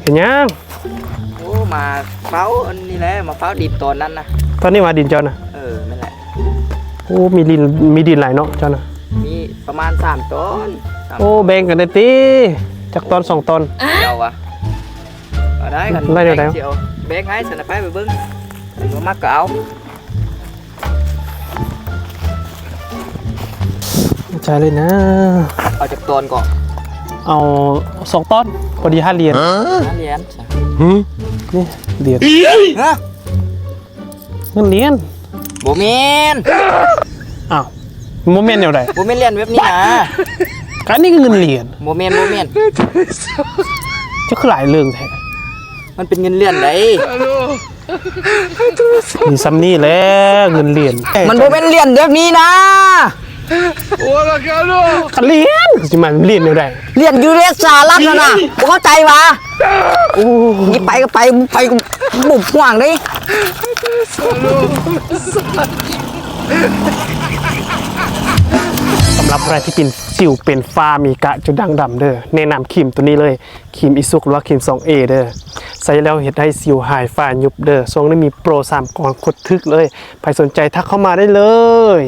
เห็นยังโอ้มาเฝ้าอันนี้แหละมาเฝ้าดินตอนนั้นนะตอนนี้มาดินเจ้านะนั่นแหละโอ้มีดินหลายเนาะเจ้านะมีประมาณ3ต้นโอ้แบ่งกันได้ตีจากตอน2ตอนเดียววะเอาได้กันได้เดี๋ยวแบ่งให้สนับไปเบิ้งมันมักก็เอาใช่เลยนะเอาจากตอนก่อนเอา2ตอนพอดี5 เหรียญ5 เหรียญนี่เหรียญฮะเงินเหรียญโบเมนอ้าวโมเมนต์เดียวใดโบเมนเหรียญแบบนี้นะการนี่ก็เงินเหรียญโบเมนจะคือหลายเรื่องแท้มันเป็นเงินเหรียญไหนมีซัมนี่แล้วเงินเหรียญมันโบเมนเหรียญแบบนี้นะโอ้ละกันลูกเหรียญสิมันเหรียญเดียวใดเหรียญยูเรสสหรัฐนะบ่เข้าใจวะโอ้นี่ไปก็ไปบุบห่วงดิสำหรับใครที่เป็นสิวเป็นฟ้ามีกะจุดด่างดำเด้อแนะนำครีมตัวนี้เลยครีมอิซุกหรือว่าครีม 2A เด้อใส่แล้วเห็นให้สิวหายฝ้ายุบเด้อช่วงนี้มีโปร3 กล่องคดทึกเลยใครสนใจทักเข้ามาได้เลย